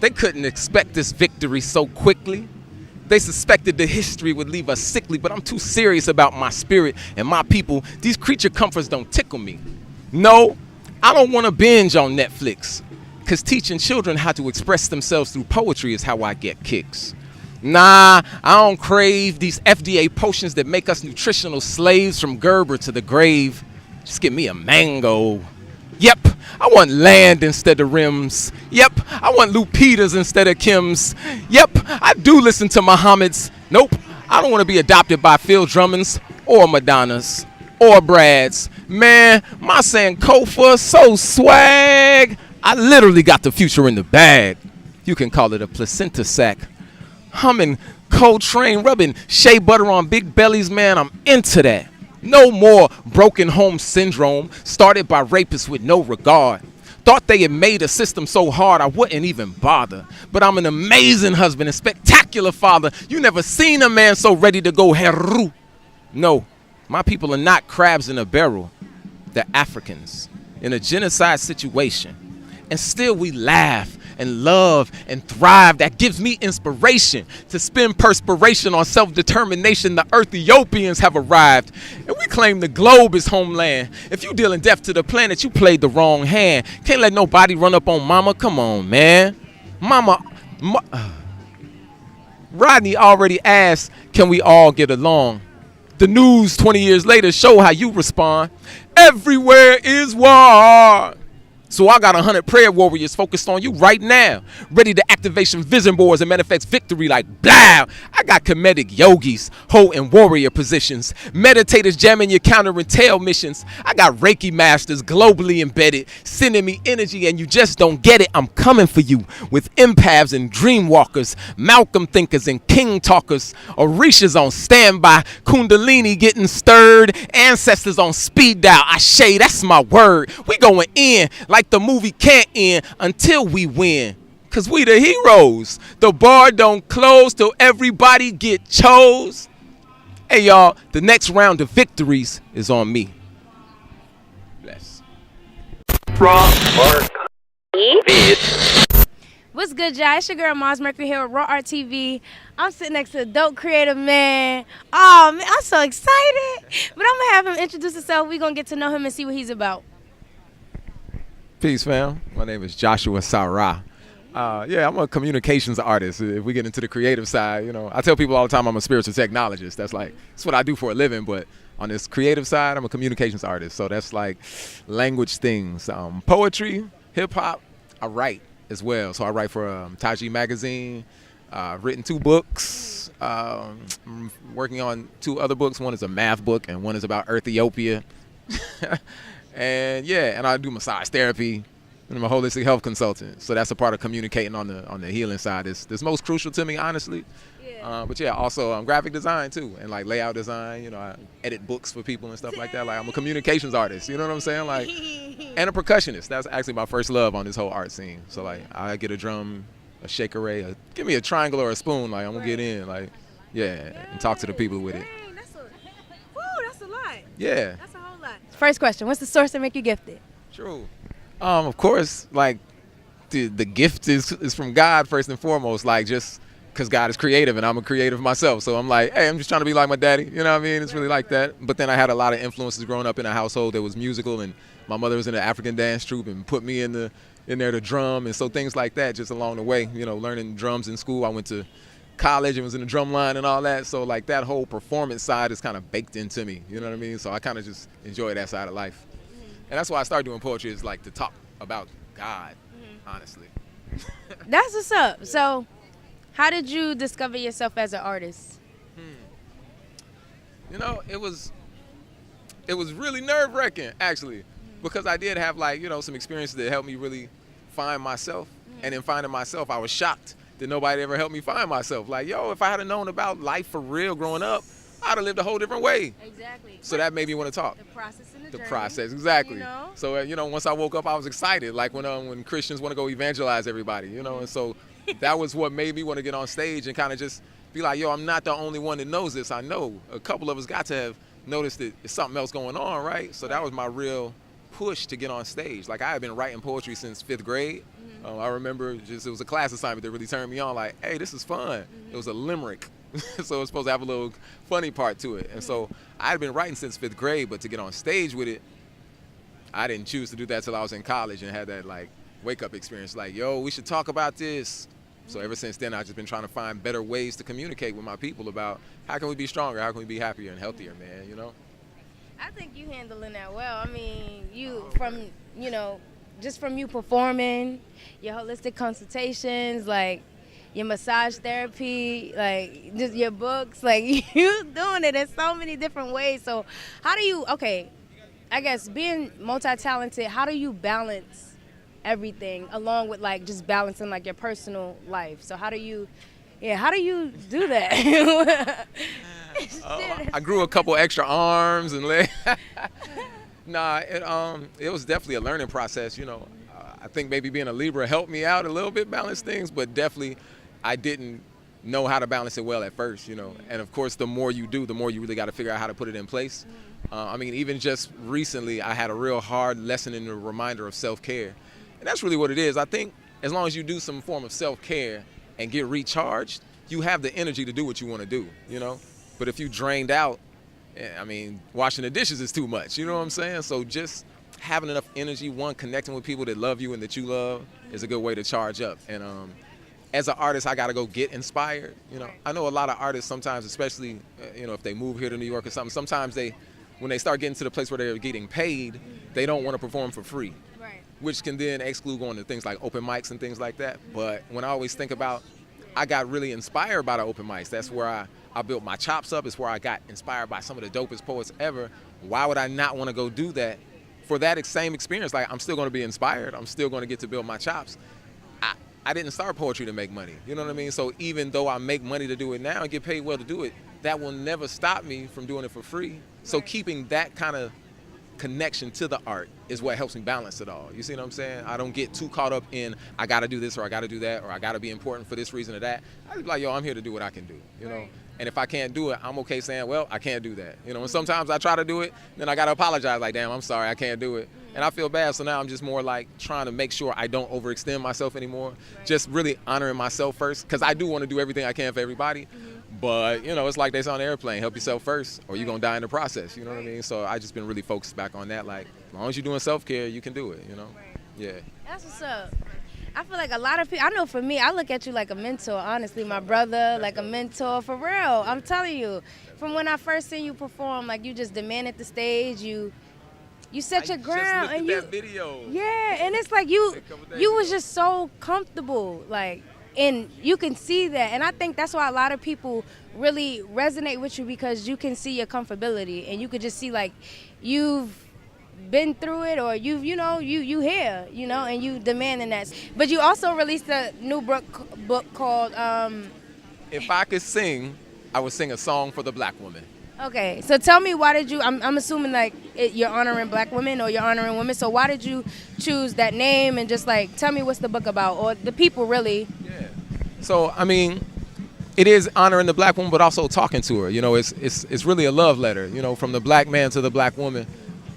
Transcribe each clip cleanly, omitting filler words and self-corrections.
They couldn't expect this victory so quickly. They suspected the history would leave us sickly, but I'm too serious about my spirit and my people. These creature comforts don't tickle me. No, I don't want to binge on Netflix, because teaching children how to express themselves through poetry is how I get kicks. Nah, I don't crave these FDA potions that make us nutritional slaves from Gerber to the grave. Just give me a mango. Yep, I want land instead of rims. Yep, I want Lupitas instead of Kims. Yep, I do listen to Muhammad's. Nope, I don't want to be adopted by Phil Drummonds or Madonnas or Brads. Man, my Sankofa so swag. I literally got the future in the bag. You can call it a placenta sack. Humming Coltrane, rubbing shea butter on big bellies, man, I'm into that. No more broken home syndrome started by rapists with no regard. Thought they had made a system so hard I wouldn't even bother. But I'm an amazing husband, a spectacular father. You never seen a man so ready to go heru. No, my people are not crabs in a barrel. They're Africans in a genocide situation. And still we laugh and love and thrive. That gives me inspiration to spend perspiration on self-determination. The Ethiopians have arrived, and we claim the globe is homeland. If you dealing death to the planet, you played the wrong hand. Can't let nobody run up on mama. Come on, man. Rodney already asked, can we all get along? The news 20 years later show how you respond. Everywhere is war. So I got 100 prayer warriors focused on you right now, ready to activation vision boards and manifest victory like blah. I got comedic yogis holding warrior positions, meditators jamming your counter and tail missions. I got Reiki masters globally embedded, sending me energy and you just don't get it. I'm coming for you with empaths and dream walkers, Malcolm thinkers and king talkers, Orishas on standby, Kundalini getting stirred, ancestors on speed dial. I shade, that's my word. We going in like the movie can't end until we win. Cause we the heroes. The bar don't close till everybody get chose. Hey y'all, the next round of victories is on me. Bless. Raw Art Beat. What's good, y'all? It's your girl Mars Mercury here with Raw Art TV. I'm sitting next to a dope creative man. Oh man, I'm so excited. But I'm gonna have him introduce himself. We're gonna get to know him and see what he's about. Peace, fam. My name is Jashua Sa Ra. Yeah, I'm a communications artist. If we get into the creative side, you know, I tell people all the time I'm a spiritual technologist. That's what I do for a living. But on this creative side, I'm a communications artist. So that's like language things. Poetry, hip hop, I write as well. So I write for Taji Magazine. I've written 2 books. I'm working on 2 other books. One is a math book and one is about Ethiopia. And yeah, and I do massage therapy, and I'm a holistic health consultant. So that's a part of communicating on the healing side. That's most crucial to me, honestly. Yeah. But yeah, also graphic design too, and like layout design. You know, I edit books for people and stuff like that. Like I'm a communications artist. You know what I'm saying? Like, and a percussionist. That's actually my first love on this whole art scene. So like, I get a drum, a shaker ray, give me a triangle or a spoon. Like I'm gonna get in. Like, yeah, and talk to the people with it. That's a lot. Yeah. That's a whole lot. First question, what's the source that make you gifted? True. Of course, like the gift is from God first and foremost, like just because God is creative and I'm a creative myself. So I'm like, hey, I'm just trying to be like my daddy. You know what I mean? It's really like that. But then I had a lot of influences growing up in a household that was musical, and my mother was in the African dance troupe and put me in there to drum. And so things like that just along the way, you know, learning drums in school. I went to college and was in the drum line and all that. So like that whole performance side is kind of baked into me. You know what I mean? So I kind of just enjoy that side of life. And that's why I started doing poetry, is like to talk about God, honestly. That's what's up. Yeah. So how did you discover yourself as an artist? You know, it was really nerve-wracking, actually, because I did have like, you know, some experiences that helped me really find myself. And in finding myself, I was shocked that nobody ever helped me find myself. Like, yo, if I had known about life for real growing up, I'd have lived a whole different way. Exactly. So that made me want to talk. The process and the journey. Process, exactly. You know? So, you know, once I woke up, I was excited. Like when Christians want to go evangelize everybody, you know. And so that was what made me want to get on stage and kind of just be like, yo, I'm not the only one that knows this. I know a couple of us got to have noticed that there's something else going on, right? So that was my real push to get on stage. Like I had been writing poetry since 5th grade. I remember it was a class assignment that really turned me on. Like, hey, this is fun. It was a limerick, so it was supposed to have a little funny part to it. And so I had been writing since 5th grade, but to get on stage with it, I didn't choose to do that till I was in college and had that like wake up experience. Like, yo, we should talk about this. So ever since then, I've just been trying to find better ways to communicate with my people about how can we be stronger, how can we be happier and healthier, man. You know. I think you handling that well. I mean, just from you performing, your holistic consultations, like your massage therapy, like just your books, like you doing it in so many different ways. So I guess being multi-talented, how do you balance everything along with like just balancing like your personal life? So how do you do that? I grew a couple extra arms and legs. Nah, it was definitely a learning process. I think maybe being a Libra helped me out a little bit, balance things, but definitely I didn't know how to balance it well at first. And of course, the more you do, the more you really got to figure out how to put it in place. Even just recently, I had a real hard lesson in the reminder of self-care. And that's really what it is. I think as long as you do some form of self-care and get recharged, you have the energy to do what you want to do, But if you drained out, washing the dishes is too much, you know what I'm saying? So just having enough energy, connecting with people that love you and that you love is a good way to charge up. And as an artist, I got to go get inspired. I know a lot of artists sometimes, especially, if they move here to New York or something, sometimes when they start getting to the place where they're getting paid, they don't want to perform for free, which can then exclude going to things like open mics and things like that. But when I always think about, I got really inspired by the open mics. That's where I built my chops up. It's where I got inspired by some of the dopest poets ever. Why would I not want to go do that for that same experience? Like, I'm still going to be inspired. I'm still going to get to build my chops. I didn't start poetry to make money. You know what I mean? So even though I make money to do it now and get paid well to do it, that will never stop me from doing it for free. So keeping that kind of connection to the art is what helps me balance it all. You see what I'm saying? I don't get too caught up in I got to do this or I got to do that or I got to be important for this reason or that. I just be like, yo, I'm here to do what I can do, you know? And if I can't do it, I'm okay saying, well, I can't do that. And sometimes I try to do it, then I got to apologize like, damn, I'm sorry, I can't do it. And I feel bad, so now I'm just more like trying to make sure I don't overextend myself anymore. Just really honoring myself first, because I do want to do everything I can for everybody. But, it's like they say on the airplane, help yourself first or you're going to die in the process, you know what I mean? So I just been really focused back on that, like, as long as you're doing self-care, you can do it, Yeah. That's what's up. I feel like a lot of people, I know for me, I look at you like a mentor, honestly, my brother, like a mentor, for real. I'm telling you, from when I first seen you perform, like you just demanded the stage, you set your ground. And that video. Yeah, and it's like you was just so comfortable, like, and you can see that. And I think that's why a lot of people really resonate with you, because you can see your comfortability and you could just see like you've been through it, or you here, and you demanding that. But you also released a new book called If I could sing, I would sing a song for the black woman. Okay, so tell me, why did you, I'm assuming like you're honoring black women or you're honoring women, so why did you choose that name, and just like tell me what's the book about, or the people really? Yeah. So it is honoring the black woman, but also talking to her. It's really a love letter, from the black man to the black woman.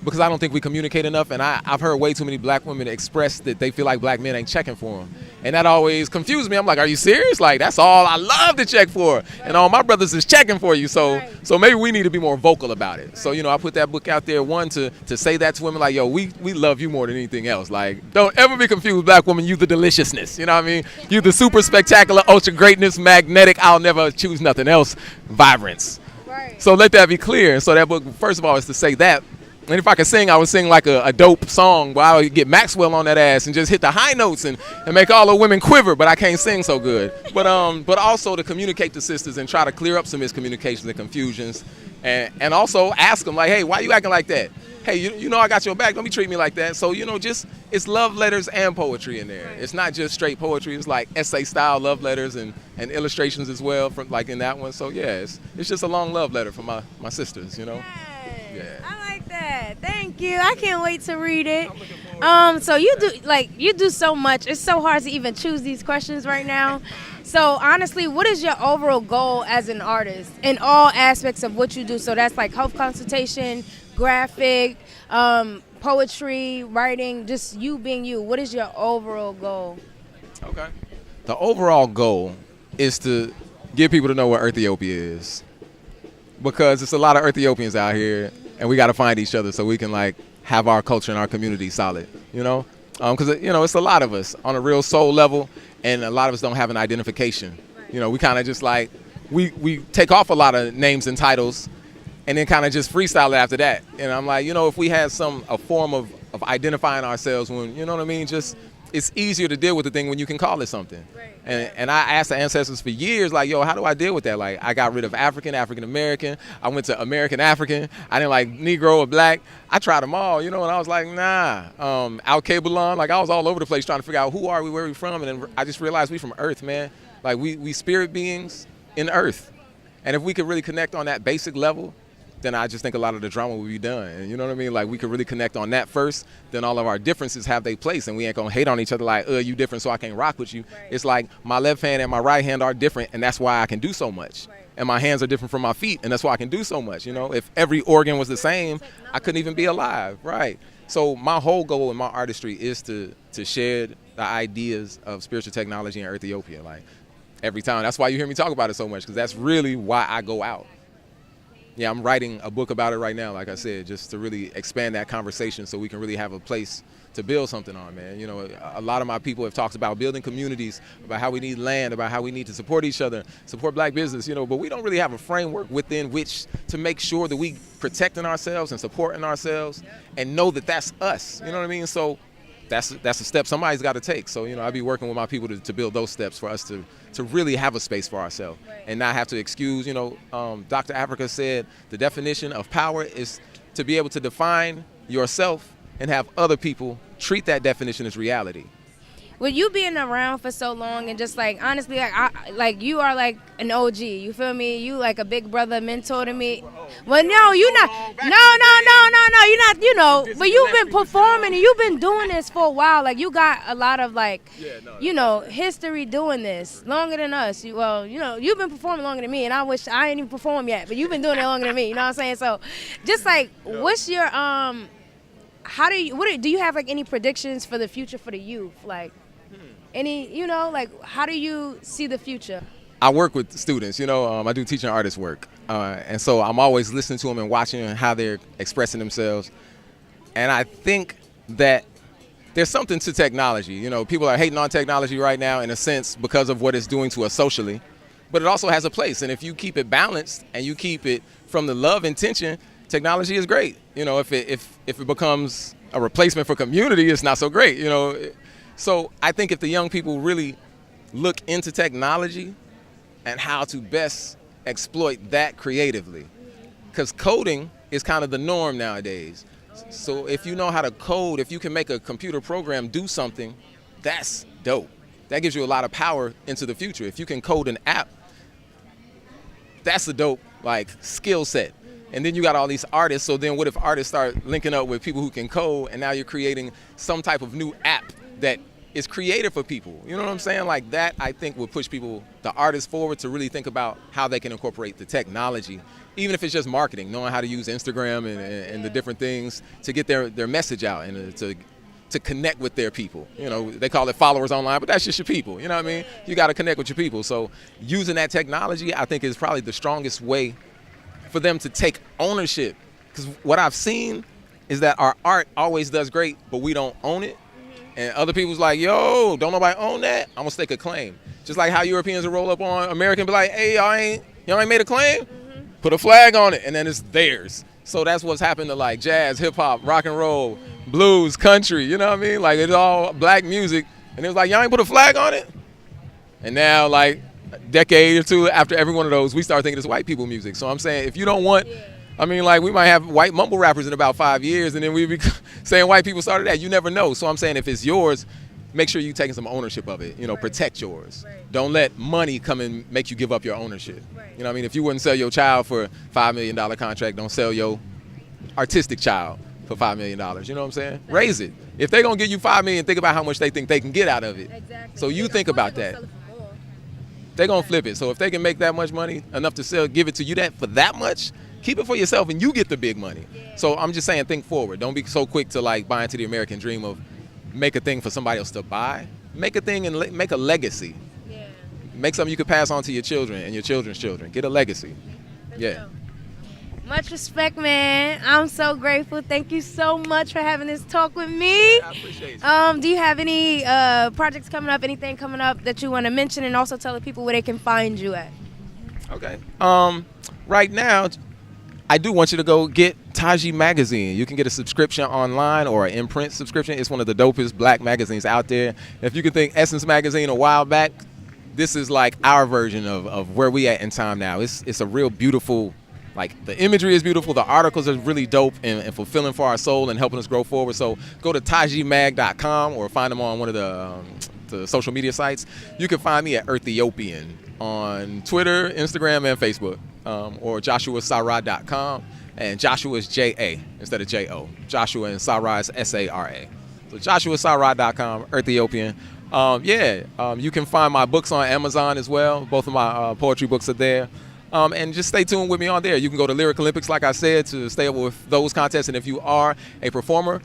Because I don't think we communicate enough, and I've heard way too many black women express that they feel like black men ain't checking for them. And that always confused me. I'm like, are you serious? Like, that's all I love to check for. And all my brothers is checking for you. So maybe we need to be more vocal about it. So, I put that book out there, one, to say that to women, like, yo, we love you more than anything else. Like, don't ever be confused, black woman. You the deliciousness. You know what I mean? You the super spectacular, ultra greatness, magnetic, I'll never choose nothing else, vibrance. Right. So let that be clear. And so that book, first of all, is to say that. And if I could sing, I would sing like a dope song where I would get Maxwell on that ass and just hit the high notes and make all the women quiver, but I can't sing so good. But also to communicate to sisters and try to clear up some miscommunications and confusions, and also ask them like, hey, why you acting like that? Hey, you know I got your back, don't be treating me like that. So, just, it's love letters and poetry in there. It's not just straight poetry, it's like essay style love letters and illustrations as well, from like in that one. So yeah, it's just a long love letter for my sisters, Yeah. I like that. Thank you. I can't wait to read it. So you do so much. It's so hard to even choose these questions right now. So honestly, what is your overall goal as an artist in all aspects of what you do? So that's like health consultation, graphic, poetry, writing, just you being you. What is your overall goal? Okay. The overall goal is to get people to know what Ethiopia is, because it's a lot of Ethiopians out here, and we got to find each other so we can like have our culture and our community solid. Because it's a lot of us on a real soul level, and a lot of us don't have an identification. We kind of just like we take off a lot of names and titles, and then kind of just freestyle it after that. And I'm like, if we had a form of identifying ourselves, when you know what I mean, just it's easier to deal with the thing when you can call it something. And I asked the ancestors for years, like, yo, how do I deal with that? Like, I got rid of African American. I went to American African. I didn't like Negro or Black. I tried them all, and I was like, nah. Al Kabulon, like, I was all over the place trying to figure out who are we, where we from, and then I just realized we from Earth, man. Like, we spirit beings in Earth. And if we could really connect on that basic level, then I just think a lot of the drama would be done. And you know what I mean? Like, we could really connect on that first, then all of our differences have their place, and we ain't gonna hate on each other like, you different so I can't rock with you. Right. It's like my left hand and my right hand are different, and that's why I can do so much. Right. And my hands are different from my feet, and that's why I can do so much. If every organ was the same, I couldn't even be alive, right? So my whole goal in my artistry is to share the ideas of spiritual technology in Ethiopia. Like, every time. That's why you hear me talk about it so much, because that's really why I go out. Yeah, I'm writing a book about it right now, like I said, just to really expand that conversation so we can really have a place to build something on, man. A lot of my people have talked about building communities, about how we need land, about how we need to support each other, support black business, but we don't really have a framework within which to make sure that we protecting ourselves and supporting ourselves and know that that's us, you know what I mean? So that's a step somebody's got to take. So, I'll be working with my people to build those steps for us to really have a space for ourselves and not have to excuse, Dr. Africa said the definition of power is to be able to define yourself and have other people treat that definition as reality. With you being around for so long and just like honestly, like you are like an OG. You feel me? You like a big brother mentor to me. Well, no, you're not. No. You're not. But you've been performing and you've been doing this for a while. Like you got a lot of like, history doing this longer than us. You've been performing longer than me, and I wish I ain't even performed yet. But you've been doing it longer than me. You know what I'm saying? So, just like, what's your How do you have like any predictions for the future for the youth? Like. Any, like, how do you see the future? I work with students, I do teaching artist work. And so I'm always listening to them and watching how they're expressing themselves. And I think that there's something to technology. People are hating on technology right now in a sense because of what it's doing to us socially. But it also has a place. And if you keep it balanced and you keep it from the love intention, technology is great. If it becomes a replacement for community, it's not so great, So I think if the young people really look into technology and how to best exploit that creatively, because coding is kind of the norm nowadays. So if you know how to code, if you can make a computer program do something, that's dope. That gives you a lot of power into the future. If you can code an app, that's a dope skill set. And then you got all these artists. So then what if artists start linking up with people who can code, and now you're creating some type of new app that is creative for people. You know what I'm saying? Like that, I think would push people, the artists, forward to really think about how they can incorporate the technology, even if it's just marketing, knowing how to use Instagram and the different things to get their message out and to connect with their people. They call it followers online, but that's just your people. You know what I mean? You got to connect with your people. So using that technology, I think, is probably the strongest way for them to take ownership. Because what I've seen is that our art always does great, but we don't own it. And other people's like, yo, don't nobody own that? I'm gonna stake a claim. Just like how Europeans will roll up on American and be like, hey, y'all ain't made a claim? Put a flag on it, and then it's theirs. So that's what's happened to like jazz, hip hop, rock and roll, blues, country, you know what I mean? Like it's all black music. And it was like, y'all ain't put a flag on it? And now like a decade or two after every one of those, we start thinking it's white people music. So I'm saying if you don't want, we might have white mumble rappers in about 5 years, and then we be saying white people started that. You never know. So I'm saying if it's yours, make sure you're taking some ownership of it. Protect yours. Right. Don't let money come and make you give up your ownership. Right. You know what I mean? If you wouldn't sell your child for a $5 million contract, don't sell your artistic child for $5 million. You know what I'm saying? Exactly. Raise it. If they're going to give you $5 million, think about how much they think they can get out of it. Exactly. So you think about that. They're going to flip it. So if they can make that much money, enough to give it to you for that much, keep it for yourself and you get the big money. Yeah. So I'm just saying, think forward. Don't be so quick to buy into the American dream of make a thing for somebody else to buy. make a thing and make a legacy. Yeah. Make something you could pass on to your children and your children's children. Get a legacy. Yeah. Much respect, man. I'm so grateful. Thank you so much for having this talk with me. I appreciate you. Do you have any projects coming up, anything coming up that you want to mention, and also tell the people where they can find you at? Okay. Right now, I do want you to go get Taji Magazine. You can get a subscription online or an in-print subscription. It's one of the dopest black magazines out there. If you can think Essence Magazine a while back, this is like our version of where we at in time now. It's a real beautiful, like the imagery is beautiful, the articles are really dope and fulfilling for our soul and helping us grow forward. So go to tajimag.com or find them on one of the social media sites. You can find me at Earthiopian on Twitter, Instagram, and Facebook, or JashuaSaRa.com. And Joshua is J-A instead of J-O. Joshua and Sa Ra is S-A-R-A. So JashuaSaRa.com, Earthiopian. You can find my books on Amazon as well. Both of my poetry books are there. And just stay tuned with me on there. You can go to Lyric Olympics, like I said, to stay up with those contests. And if you are a performer,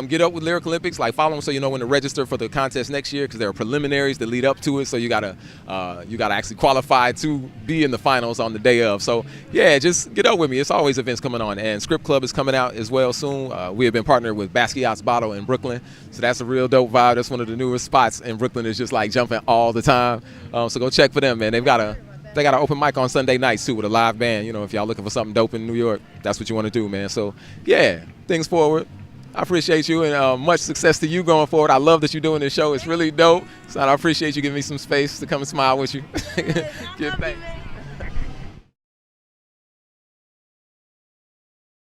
get up with Lyric Olympics, like follow them so you know when to register for the contest next year, because there are preliminaries that lead up to it. So you gotta actually qualify to be in the finals on the day of. So yeah, just get up with me. It's always events coming on, and Script Club is coming out as well soon. We have been partnered with Basquiat's Bottle in Brooklyn, so that's a real dope vibe. That's one of the newest spots in Brooklyn. It's just like jumping all the time. So go check for them, man. They got an open mic on Sunday nights too with a live band. You know, if y'all looking for something dope in New York, that's what you want to do, man. So yeah, things forward. I appreciate you, and much success to you going forward. I love that you're doing this show. It's really dope. So I appreciate you giving me some space to come and smile with you. Good thing.